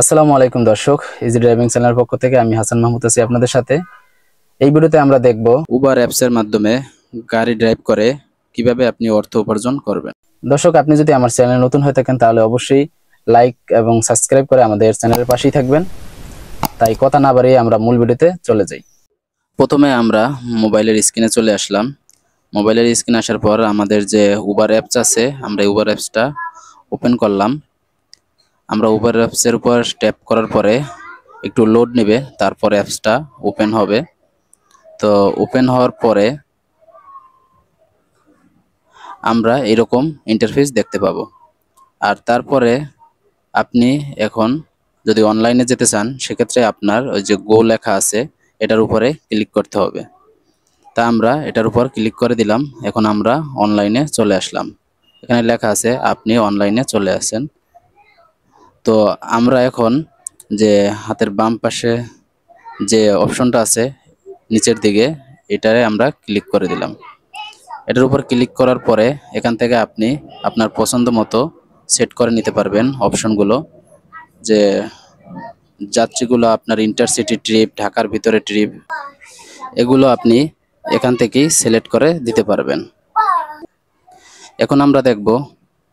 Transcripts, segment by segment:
আসসালামু আলাইকুম দর্শক, ইজি ড্রাইভিং চ্যানেলের পক্ষ থেকে আমি হাসান মাহমুদ আছি আপনাদের সাথে। এই ভিডিওতে আমরা দেখব উবার অ্যাপসের মাধ্যমে গাড়ি ড্রাইভ করে কিভাবে আপনি অর্থ উপার্জন করবেন। দর্শক, আপনি যদি আমার চ্যানেলে নতুন হয়ে থাকেন তাহলে অবশ্যই লাইক এবং সাবস্ক্রাইব করে আমাদের চ্যানেলের পাশেই থাকবেন। তাই কথা না বাড়িয়ে আমরা মূল ভিডিওতে চলে যাই। প্রথমে আমরা মোবাইলের স্ক্রিনে চলে আসলাম। মোবাইলের স্ক্রিনে আসার পর আমাদের যে উবার অ্যাপস আছে, আমরা উবার অ্যাপসটা ওপেন করলাম। আমরা উবার অ্যাপসের উপর ট্যাপ করার পরে একটু লোড নেবে, তারপরে অ্যাপসটা ওপেন হবে। তো ওপেন হওয়ার পরে আমরা এরকম ইন্টারফেস দেখতে পাবো। আর তারপরে আপনি এখন যদি অনলাইনে যেতে চান, সেক্ষেত্রে আপনার ওই যে গো লেখা আছে এটার উপরে ক্লিক করতে হবে। তা আমরা এটার উপর ক্লিক করে দিলাম। এখন আমরা অনলাইনে চলে আসলাম। এখানে লেখা আছে আপনি অনলাইনে চলে আসেন। তো আমরা এখন যে হাতের বাম পাশে যে অপশনটা আছে নিচের দিকে, এটারে আমরা ক্লিক করে দিলাম। এটার উপর ক্লিক করার পরে এখান থেকে আপনি আপনার পছন্দ মতো সেট করে নিতে পারবেন অপশনগুলো। যে যাত্রীগুলো আপনার ইন্টারসিটি ট্রিপ, ঢাকার ভিতরে ট্রিপ, এগুলো আপনি এখান থেকেই সিলেক্ট করে দিতে পারবেন। এখন আমরা দেখব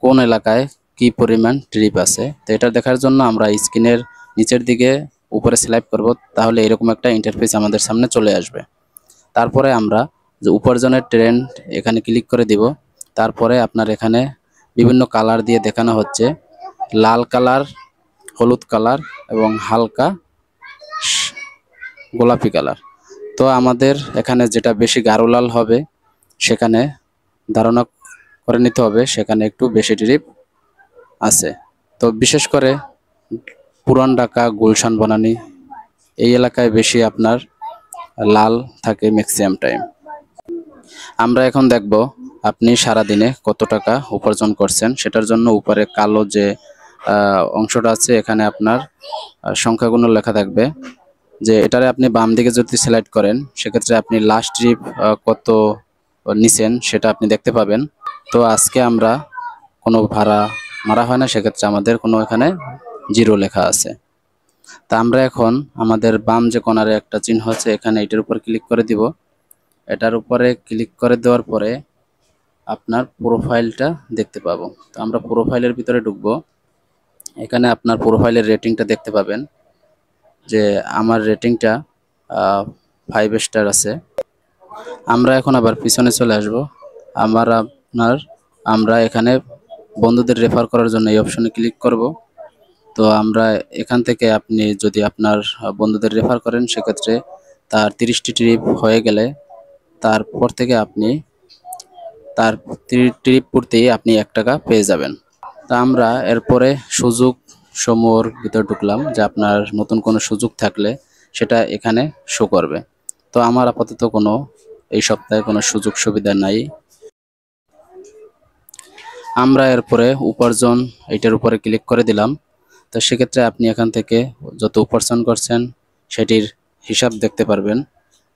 কোন এলাকায় কি পরিমাণ ট্রিপ আছে। তো এটা দেখার জন্য আমরা স্ক্রিনের নিচের দিকে উপরে স্লাইড করব, তাহলে এরকম একটা ইন্টারফেস আমাদের সামনে চলে আসবে। তারপরে আমরা যে উপার্জনের ট্রেন্ড এখানে ক্লিক করে দিব। তারপরে আপনার এখানে বিভিন্ন কালার দিয়ে দেখানো হচ্ছে, লাল কালার, হলুদ কালার এবং হালকা গোলাপি কালার। তো আমাদের এখানে যেটা বেশি গাঢ় লাল হবে সেখানে ধারণা করে নিতে হবে সেখানে একটু বেশি ট্রিপ আছে। তো বিশেষ করে পুরান ঢাকা, গুলশান, বনানী এই এলাকায় বেশি আপনার লাল থাকে ম্যাক্সিমাম টাইম। আমরা এখন দেখব আপনি সারা দিনে কত টাকা উপার্জন করছেন। সেটার জন্য উপরে কালো যে অংশটা আছে এখানে আপনার সংখ্যাগুলো লেখা থাকবে। যে এটারে আপনি বাম দিকে যদি সিলেক্ট করেন, সেক্ষেত্রে আপনি লাস্ট ট্রিপ কত নিছেন সেটা আপনি দেখতে পাবেন। তো আজকে আমরা কোনো ভাড়া মারা হয় না, সেক্ষেত্রে আমাদের কোনো এখানে জিরো লেখা আছে। তা আমরা এখন আমাদের বাম যে কর্নারে একটা চিহ্ন আছে এখানে এটার উপর ক্লিক করে দিব। এটার উপরে ক্লিক করে দেওয়ার পরে আপনার প্রোফাইলটা দেখতে পাবো। তো আমরা প্রোফাইলের ভিতরে ঢুকবো। এখানে আপনার প্রোফাইলের রেটিংটা দেখতে পাবেন যে আমার রেটিংটা 5 স্টার আছে। আমরা এখন আবার পিছনে চলে আসব। আমরা এখানে বন্ধুদের রেফার করার জন্য এই অপশনে ক্লিক করব। তো আমরা এখান থেকে আপনি যদি আপনার বন্ধুদের রেফার করেন, সেক্ষেত্রে তার 30টি ট্রিপ হয়ে গেলে তারপর থেকে আপনি তার ট্রিপ পড়তেই আপনি 1 টাকা পেয়ে যাবেন। তা আমরা এরপরে সুযোগ সমূহের ভিতর ঢুকলাম, যে আপনার নতুন কোনো সুযোগ থাকলে সেটা এখানে শো করবে। তো আমার আপাতত কোনো এই সপ্তাহে কোনো সুযোগ সুবিধা নাই। আমরা এরপরে উপার্জন এটার উপরে ক্লিক করে দিলাম। তো সেক্ষেত্রে আপনি এখান থেকে যত উপার্জন করছেন সেটির হিসাব দেখতে পারবেন,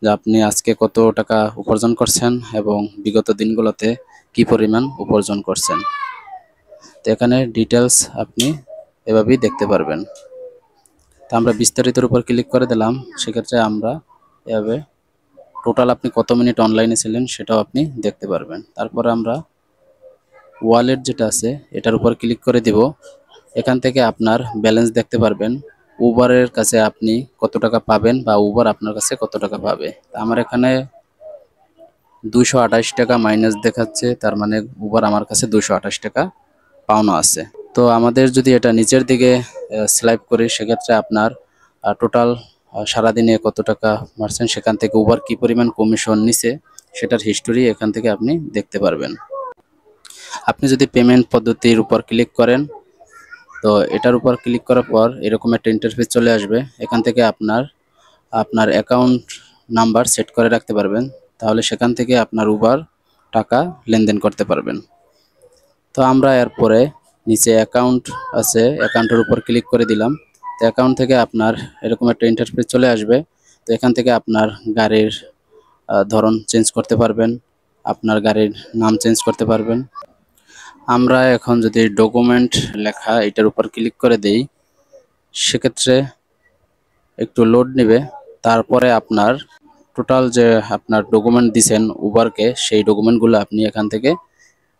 যে আপনি আজকে কত টাকা উপার্জন করছেন এবং বিগত দিনগুলোতে কি পরিমাণ উপার্জন করছেন। তো এখানে ডিটেলস আপনি এভাবেই দেখতে পারবেন। তো আমরা বিস্তারিতের উপর ক্লিক করে দিলাম। সেক্ষেত্রে আমরা এভাবে টোটাল আপনি কত মিনিট অনলাইনে ছিলেন সেটাও আপনি দেখতে পারবেন। তারপরে আমরা ওয়ালেট যেটা আছে এটার উপর ক্লিক করে দিব। এখান থেকে আপনার ব্যালেন্স দেখতে পারবেন, উবারের কাছে আপনি কত টাকা পাবেন বা উবার আপনার কাছে কত টাকা পাবে। আমার এখানে 228 টাকা মাইনাস দেখাচ্ছে, তার মানে উবার আমার কাছে 228 টাকা পাওনা আছে। তো আমাদের যদি এটা নিচের দিকে স্লাইপ করি, সেক্ষেত্রে আপনার টোটাল সারাদিনে কত টাকা মারছেন, সেখান থেকে উবার কি পরিমাণ কমিশন নিছে সেটার হিস্টোরি এখান থেকে আপনি দেখতে পারবেন। আপনি যদি পেমেন্ট পদ্ধতির উপর ক্লিক করেন, তো এটার উপর ক্লিক করার পর এরকম একটা ইন্টারফেস চলে আসবে। এখান থেকে আপনার অ্যাকাউন্ট নাম্বার সেট করে রাখতে পারবেন, তাহলে সেখান থেকে আপনার উবার টাকা লেনদেন করতে পারবেন। তো আমরা এরপরে নিচে অ্যাকাউন্ট আছে, অ্যাকাউন্টের উপর ক্লিক করে দিলাম। তো অ্যাকাউন্ট থেকে আপনার এরকম একটা ইন্টারফেস চলে আসবে। তো এখান থেকে আপনার গাড়ির ধরন চেঞ্জ করতে পারবেন, আপনার গাড়ির নাম চেঞ্জ করতে পারবেন। আমরা এখন যদি ডকুমেন্ট লেখা এটার উপর ক্লিক করে দেই, সেক্ষেত্রে একটু লোড নেবে। তারপরে আপনার টোটাল যে আপনার ডকুমেন্ট দিছেন উবারকে, সেই ডকুমেন্টগুলো আপনি এখান থেকে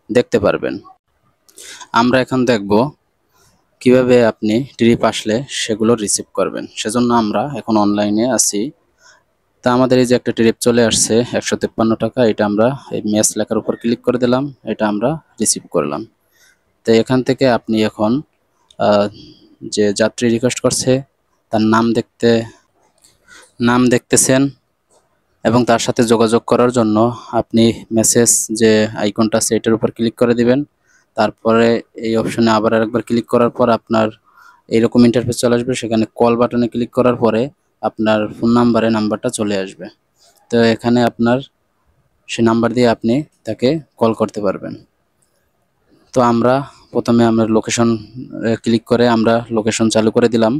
দেখতে পারবেন। আমরা এখন দেখব কিভাবে আপনি ট্রিপ আসলে সেগুলো রিসিভ করবেন। সেজন্য আমরা এখন অনলাইনে আছি। তা আমাদের এই যে একটা ট্রিপ চলে আসছে 153 টাকা, এটা আমরা এই ম্যাচ লেখার উপর ক্লিক করে দিলাম, এটা আমরা রিসিভ করলাম। তো এখান থেকে আপনি এখন যে যাত্রী রিকোয়েস্ট করছে তার নাম দেখতেছেন এবং তার সাথে যোগাযোগ করার জন্য আপনি মেসেজ যে আইকনটা আছে এটার উপর ক্লিক করে দিবেন। তারপরে এই অপশনে আবার আরেকবার ক্লিক করার পর আপনার এইরকম ইন্টারফেস চলে আসবে। সেখানে কল বাটনে ক্লিক করার পরে আপনার ফোন নাম্বারটা চলে আসবে। তো এখানে আপনার সে নাম্বার দিয়ে আপনি তাকে কল করতে পারবেন। তো আমরা প্রথমে আমরা লোকেশন ক্লিক করে আমরা লোকেশন চালু করে দিলাম।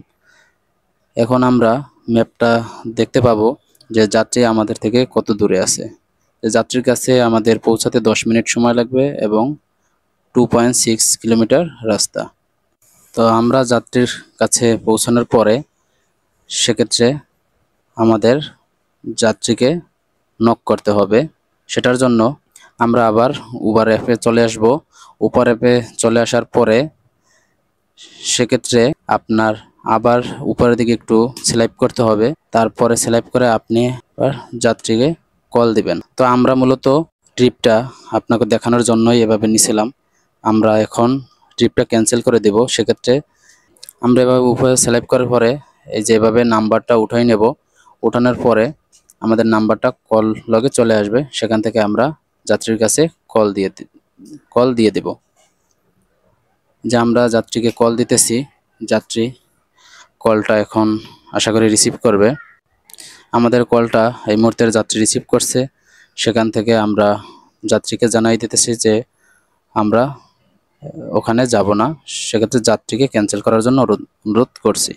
এখন আমরা ম্যাপটা দেখতে পাবো যে যাত্রী আমাদের থেকে কত দূরে আছে। যাত্রীর কাছে আমাদের পৌঁছাতে 10 মিনিট সময় লাগবে এবং 2.6 কিলোমিটার রাস্তা। তো আমরা যাত্রীর কাছে পৌঁছানোর পরে সেক্ষেত্রে আমাদের যাত্রীকে নক করতে হবে। সেটার জন্য আমরা আবার উবার অ্যাপে চলে আসব। উবার অ্যাপে চলে আসার পরে সেক্ষেত্রে আপনার আবার উপরের দিকে একটু স্লাইপ করতে হবে। তারপরে স্লাইপ করে আপনি আবার যাত্রীকে কল দিবেন। তো আমরা মূলত ট্রিপটা আপনাকে দেখানোর জন্যই এভাবে নিছিলাম। আমরা এখন ট্রিপটা ক্যান্সেল করে দেব। সেক্ষেত্রে আমরা এভাবে উপরে স্লাইপ করার পরে এই যে এভাবে নাম্বারটা উঠাই নেব। উঠানোর পরে আমাদের নাম্বারটা কল লগে চলে আসবে। সেখান থেকে আমরা যাত্রীর কাছে কল দিয়ে দেব। যে আমরা যাত্রীকে কল দিতেছি, যাত্রী কলটা এখন আশা করি রিসিভ করবে। আমাদের কলটা এই মুহূর্তের যাত্রী রিসিভ করছে। সেখান থেকে আমরা যাত্রীকে জানাই দিতেছি যে আমরা ওখানে যাব না। সেক্ষেত্রে যাত্রীকে ক্যান্সেল করার জন্য অনুরোধ করছি।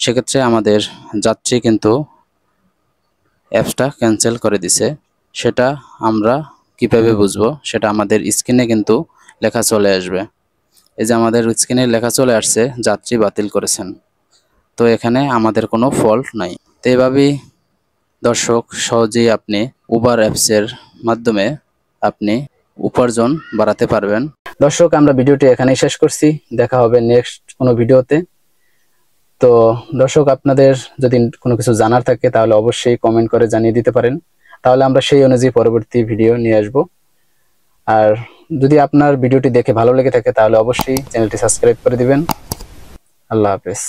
সেক্ষেত্রে আমাদের যাত্রী কিন্তু অ্যাপসটা ক্যান্সেল করে দিছে। সেটা আমরা কিভাবে বুঝবো, সেটা আমাদের স্ক্রিনে কিন্তু লেখা চলে আসবে। এই যে আমাদের স্ক্রিনে লেখা চলে আসছে যাত্রী বাতিল করেছেন। তো এখানে আমাদের কোনো ফল্ট নাই। তো এভাবেই দর্শক সহজেই আপনি উবার অ্যাপসের মাধ্যমে আপনি উপার্জন বাড়াতে পারবেন। দর্শক আমরা ভিডিওটি এখানেই শেষ করছি। দেখা হবে নেক্সট কোনো ভিডিওতে। তো দর্শক আপনাদের যদি কোনো কিছু জানার থাকে তাহলে অবশ্যই কমেন্ট করে জানিয়ে দিতে পারেন, তাহলে আমরা সেই অনুযায়ী পরবর্তী ভিডিও নিয়ে আসব। আর যদি আপনার ভিডিওটি দেখে ভালো লেগে থাকে তাহলে অবশ্যই চ্যানেলটি সাবস্ক্রাইব করে দিবেন। আল্লাহ হাফেজ।